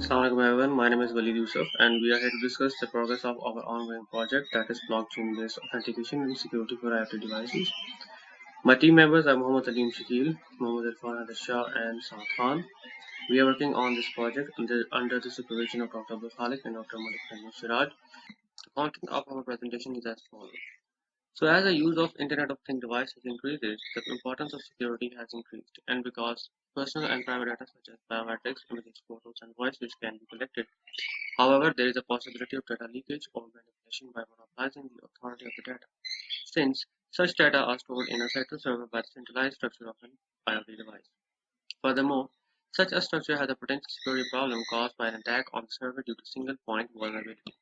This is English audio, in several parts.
Assalamualaikum everyone, my name is Walid Yusuf and we are here to discuss the progress of our ongoing project, that is blockchain-based authentication and security for IoT devices. My team members are Mohammad Alim Shakil, Mohammad Irfan Adil Shah and Saad Khan. We are working on this project under the supervision of Dr. Abdul Khalik and Dr. Malik Mahmood Siraj. The content of our presentation is as follows. So as the use of Internet of Things devices increases, the importance of security has increased, and because personal and private data such as biometrics, images, photos, and voice which can be collected. However, there is a possibility of data leakage or manipulation by monopolizing the authority of the data, since such data are stored in a central server by the centralized structure of an IoT device. Furthermore, such a structure has a potential security problem caused by an attack on the server due to single point vulnerability.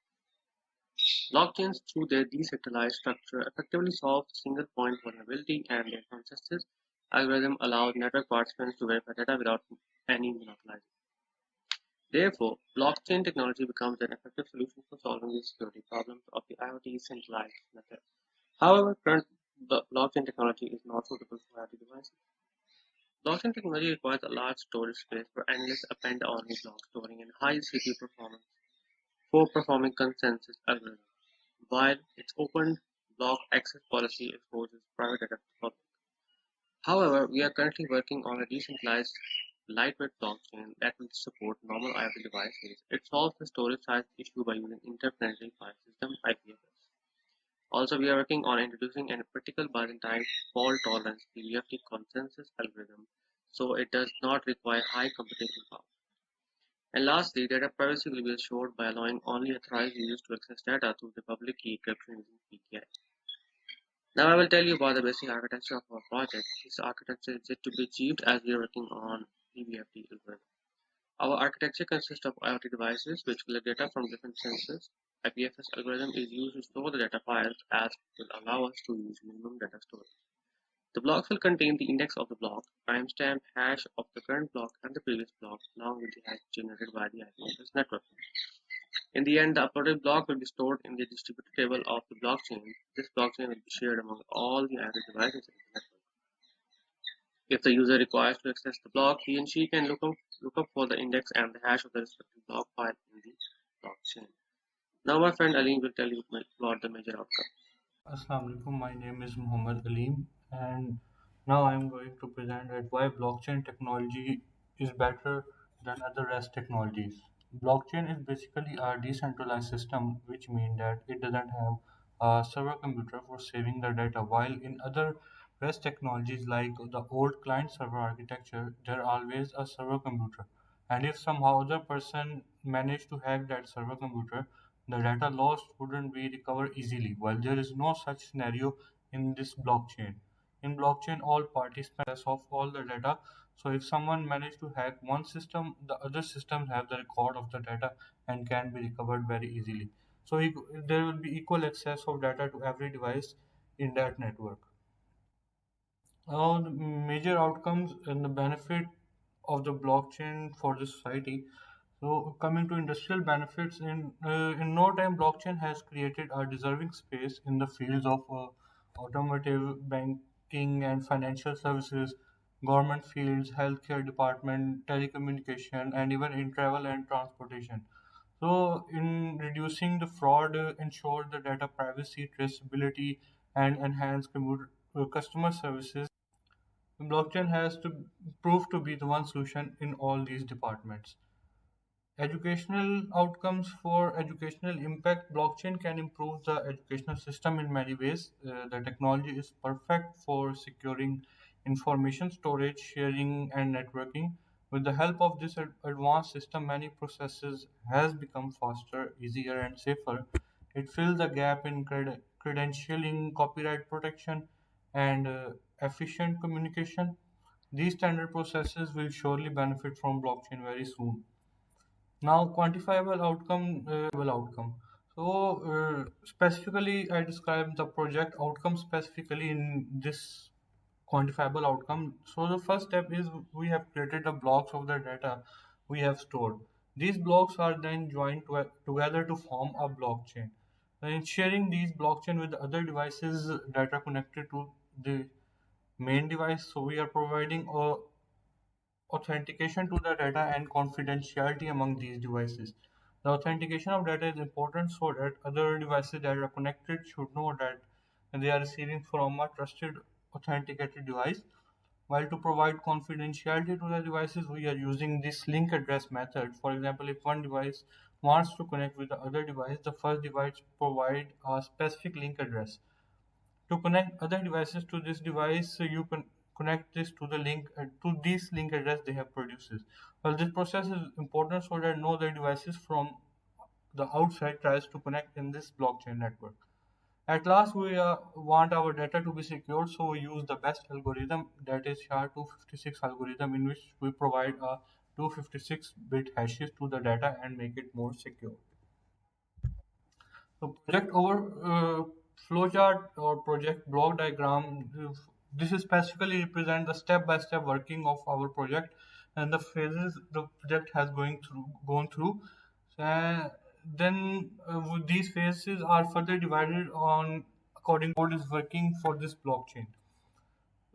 Blockchains, through their decentralized structure, effectively solve single point vulnerability, and their consensus algorithm allows network participants to verify data without any monopolizing. Therefore, blockchain technology becomes an effective solution for solving the security problems of the IoT centralized method. However, current blockchain technology is not suitable for IoT devices. Blockchain technology requires a large storage space for endless append-only block storing and high CPU performance for performing consensus algorithms, while its open block access policy exposes private data to the public. However, we are currently working on a decentralized lightweight blockchain that will support normal IoT devices. It solves the storage size issue by using interplanetary file system (IPFS). Also, we are working on introducing a critical Byzantine fault tolerance (BFT) consensus algorithm, so it does not require high computational power. And lastly, data privacy will be assured by allowing only authorized users to access data through the public key encryption using PKI. Now I will tell you about the basic architecture of our project. This architecture is yet to be achieved as we are working on PBFT algorithm. Our architecture consists of IoT devices which collect data from different sensors. IPFS algorithm is used to store the data files as it will allow us to use minimum data storage. The blocks will contain the index of the block, timestamp, hash of the current block and the previous block, along with the hash generated by the IPFS network. In the end, the uploaded block will be stored in the distributed table of the blockchain. This blockchain will be shared among all the IoT devices in the network. If the user requires to access the block, he and she can look up for the index and the hash of the respective block file in the blockchain. Now my friend Alim will tell you about the major outcome. Assalamu alaikum. My name is Muhammad Aleem, and now I'm going to present that why blockchain technology is better than other REST technologies. Blockchain is basically a decentralized system, which means that it doesn't have a server computer for saving the data. While in other REST technologies like the old client server architecture, there always a server computer. And if somehow other person managed to hack that server computer, the data lost wouldn't be recovered easily, while there is no such scenario in this blockchain. In blockchain, all participants of all the data. So if someone managed to hack one system, the other systems have the record of the data and can be recovered very easily. So there will be equal access of data to every device in that network. Now, the major outcomes and the benefit of the blockchain for the society. So, coming to industrial benefits, in no time, blockchain has created a deserving space in the fields of automotive, banking, and financial services, government fields, healthcare department, telecommunication, and even in travel and transportation. So, in reducing the fraud, ensure the data privacy, traceability, and enhance customer services. Blockchain has to prove to be the one solution in all these departments. Educational outcomes for educational impact. Blockchain can improve the educational system in many ways. The technology is perfect for securing information storage, sharing, and networking. With the help of this advanced system, many processes has become faster, easier, and safer. It fills the gap in credentialing, copyright protection, and efficient communication. These standard processes will surely benefit from blockchain very soon. Now, quantifiable outcome. So, specifically, I describe the project outcome specifically in this quantifiable outcome. So, the first step is we have created the blocks of the data we have stored. These blocks are then joined together to form a blockchain. And sharing these blockchain with other devices, data connected to the main device. So we are providing authentication to the data and confidentiality among these devices. The authentication of data is important so that other devices that are connected should know that they are receiving from a trusted authenticated device. While to provide confidentiality to the devices, we are using this link address method. For example, if one device wants to connect with the other device, the first device provide a specific link address. To connect other devices to this device, so you can connect this to the link to this link address they have produces. Well, this process is important so that no other devices from the outside tries to connect in this blockchain network. At last, we want our data to be secured, so we use the best algorithm, that is SHA-256 algorithm, in which we provide a 256-bit hashes to the data and make it more secure. So project over flowchart or project block diagram. This is specifically represent the step-by-step working of our project and the phases the project has gone through. Then these phases are further divided on according to what is working for this blockchain.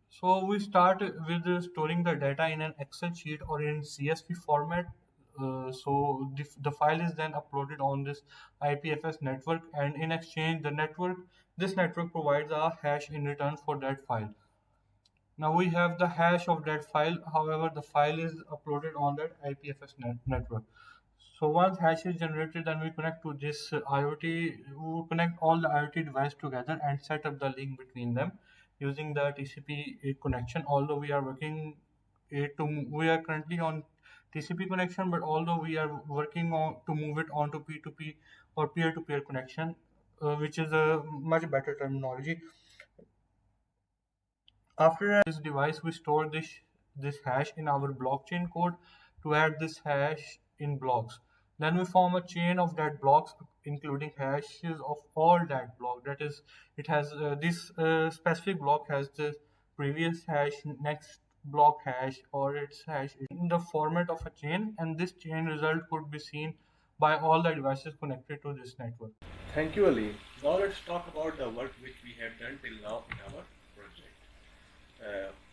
So we start with storing the data in an Excel sheet or in CSV format. So the file is then uploaded on this IPFS network, and in exchange, this network provides a hash in return for that file. Now we have the hash of that file. However, the file is uploaded on that IPFS network. So once hash is generated, then we connect to this IoT. We connect all the IoT device together and set up the link between them using the TCP connection. Although we are working we are currently on TCP connection, but although we are working on to move it on to P2P or peer-to-peer connection, which is a much better terminology. After this device, we store this hash in our blockchain code to add this hash in blocks. Then we form a chain of that blocks, including hashes of all that block. That is, it has this specific block has the previous hash, next block hash, or its hash in the format of a chain, and this chain result could be seen by all the devices connected to this network. Thank you, Ali. Now let's talk about the work which we have done till now in our project.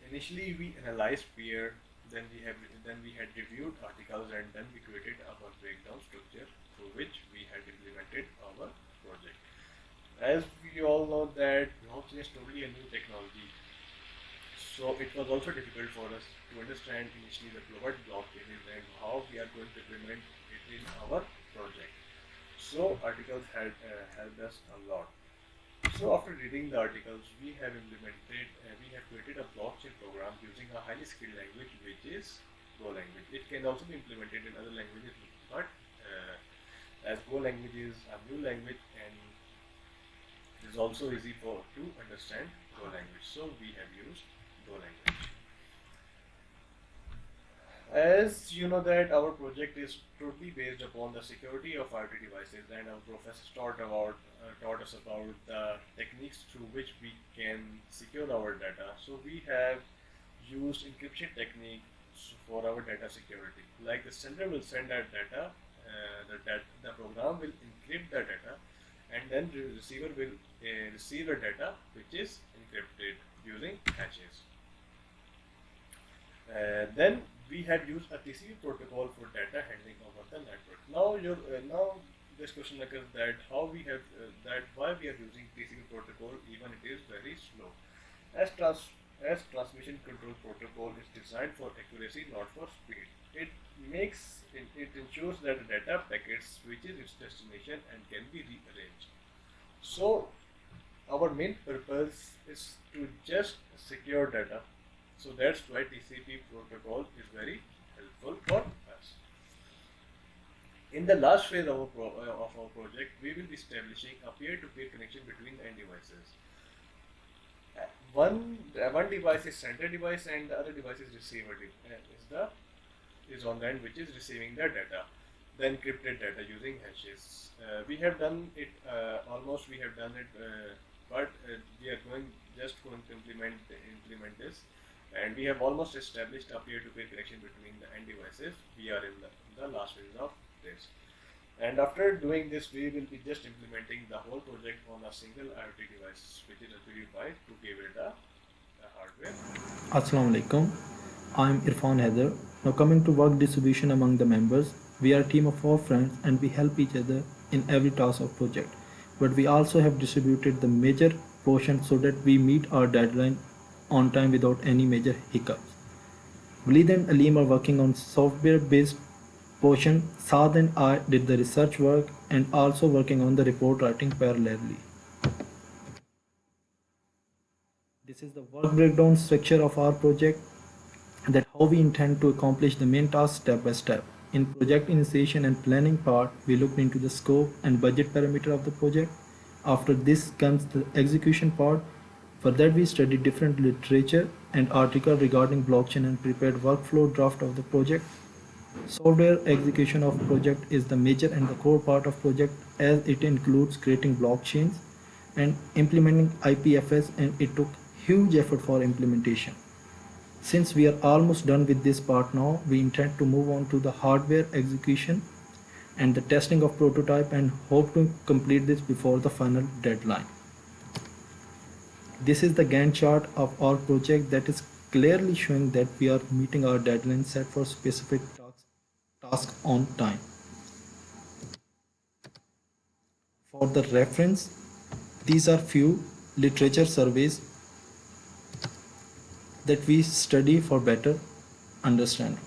Initially, we analyzed peer, then we had reviewed articles, and then we created our breakdown structure through which we had implemented our project. As we all know that blockchain is totally a new technology, so it was also difficult for us to understand initially what blockchain is and how we are going to implement it in our project. So articles had helped us a lot. So after reading the articles, we have created a blockchain program using a highly skilled language, which is Go language. It can also be implemented in other languages, but as Go language is a new language and it is also easy to understand Go language, so we have used Go language. As you know that our project is totally based upon the security of IoT devices, and our professors taught us about the techniques through which we can secure our data. So we have used encryption techniques for our data security. Like the sender will send that data, the program will encrypt the data, and then the receiver will receive the data which is encrypted using hashes. Then we have used a TCP protocol for data handling over the network. Now this question occurs that how we have that why we are using TCP protocol even it is very slow. As as transmission control protocol is designed for accuracy, not for speed. It ensures that the data packets reaches its destination and can be rearranged. So our main purpose is to just secure data. So that's why TCP protocol is very helpful for us. In the last phase of of our project, we will be establishing a peer-to-peer connection between the end devices. One device is sender device and the other device is receiver is on the end which is receiving the data, the encrypted data using hashes. We have done it almost. We have done it, but we are going to implement this, and we have almost established a peer-to-peer connection between the end devices. We are in the last phase of this. And after doing this, we will be just implementing the whole project on a single IoT device, which is Raspberry Pi, to give it a hardware. Assalamu alaikum. I'm Irfan Haider. Now coming to work distribution among the members, we are a team of 4 friends and we help each other in every task of project. But we also have distributed the major portion so that we meet our deadline on time without any major hiccups. Walid and Aleem are working on software-based portion. Saad and I did the research work and also working on the report writing parallelly. This is the work breakdown structure of our project, that how we intend to accomplish the main task step by step. In project initiation and planning part, we looked into the scope and budget parameter of the project. After this comes the execution part. For that we studied different literature and article regarding blockchain and prepared workflow draft of the project. Software execution of project is the major and the core part of project, as it includes creating blockchains and implementing IPFS, and it took huge effort for implementation. Since we are almost done with this part now, we intend to move on to the hardware execution and the testing of prototype and hope to complete this before the final deadline. This is the Gantt chart of our project that is clearly showing that we are meeting our deadline set for specific task on time. For the reference, these are few literature surveys that we study for better understanding.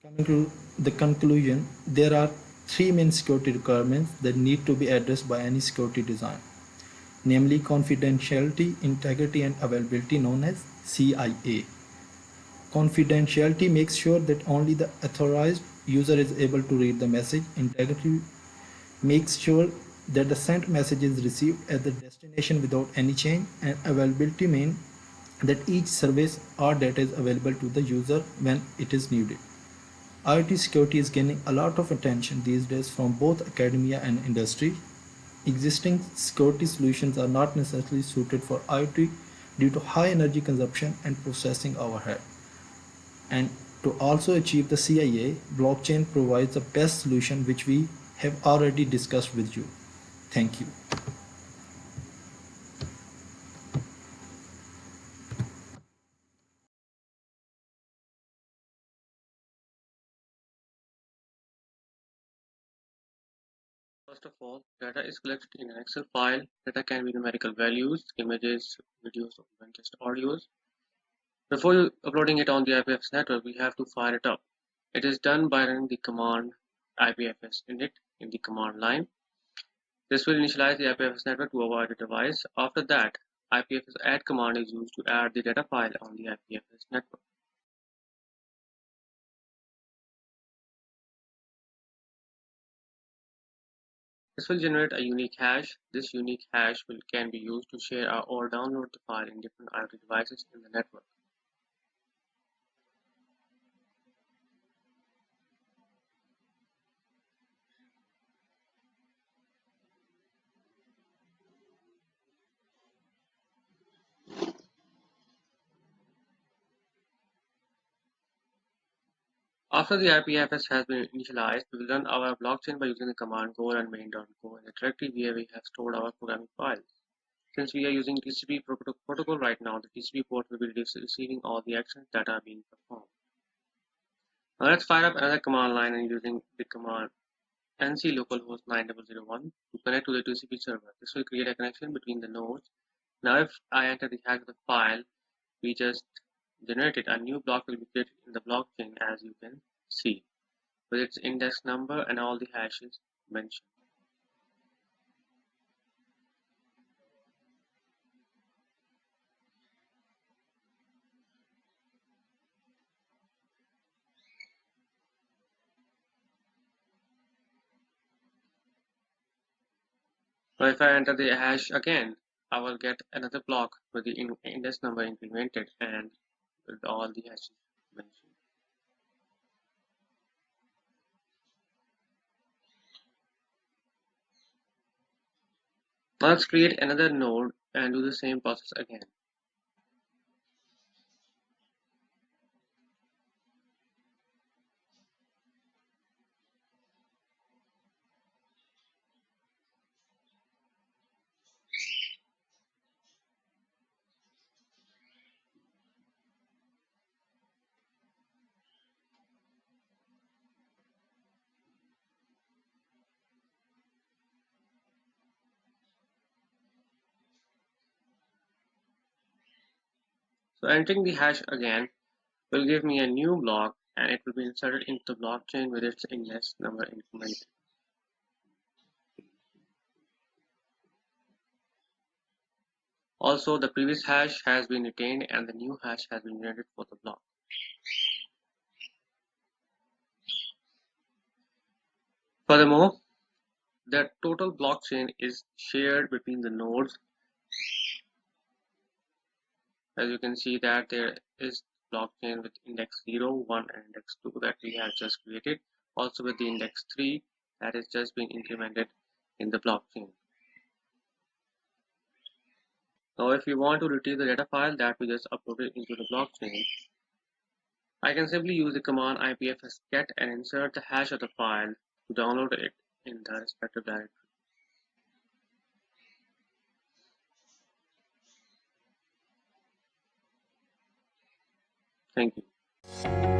Coming to the conclusion, there are three main security requirements that need to be addressed by any security design, namely confidentiality, integrity, and availability, known as CIA. Confidentiality makes sure that only the authorized user is able to read the message. Integrity makes sure that the sent message is received at the destination without any change, and availability means that each service or data is available to the user when it is needed. IoT security is gaining a lot of attention these days from both academia and industry. Existing security solutions are not necessarily suited for IoT due to high energy consumption and processing overhead. And to also achieve the CIA, blockchain provides the best solution, which we have already discussed with you. Thank you. First of all, data is collected in an Excel file. Data can be numerical values, images, videos, or even just audios. Before uploading it on the IPFS network, we have to fire it up. It is done by running the command IPFS init in the command line. This will initialize the IPFS network to avoid a device. After that, IPFS add command is used to add the data file on the IPFS network. This will generate a unique hash. This unique hash can be used to share or download the file in different IoT devices in the network. After the IPFS has been initialized, we will run our blockchain by using the command go run main.go in the directory where we have stored our programming files. Since we are using TCP protocol right now, the TCP port will be receiving all the actions that are being performed. Now let's fire up another command line and using the command nc localhost 9001 to connect to the TCP server. This will create a connection between the nodes. Now if I enter the hash of the file we just generated, a new block will be created in the blockchain, as you can see, with its index number and all the hashes mentioned. Now if I enter the hash again, I will get another block with the index number incremented and with all the hashes mentioned. Now let's create another node and do the same process again. So entering the hash again will give me a new block and it will be inserted into the blockchain with its index number implemented. Also, the previous hash has been retained and the new hash has been generated for the block. Furthermore, the total blockchain is shared between the nodes. As you can see that there is blockchain with index 0, 1 and index 2 that we have just created. Also with the index 3 that is just being incremented in the blockchain. Now if we want to retrieve the data file that we just uploaded into the blockchain, I can simply use the command ipfs get and insert the hash of the file to download it in the respective directory. Thank you.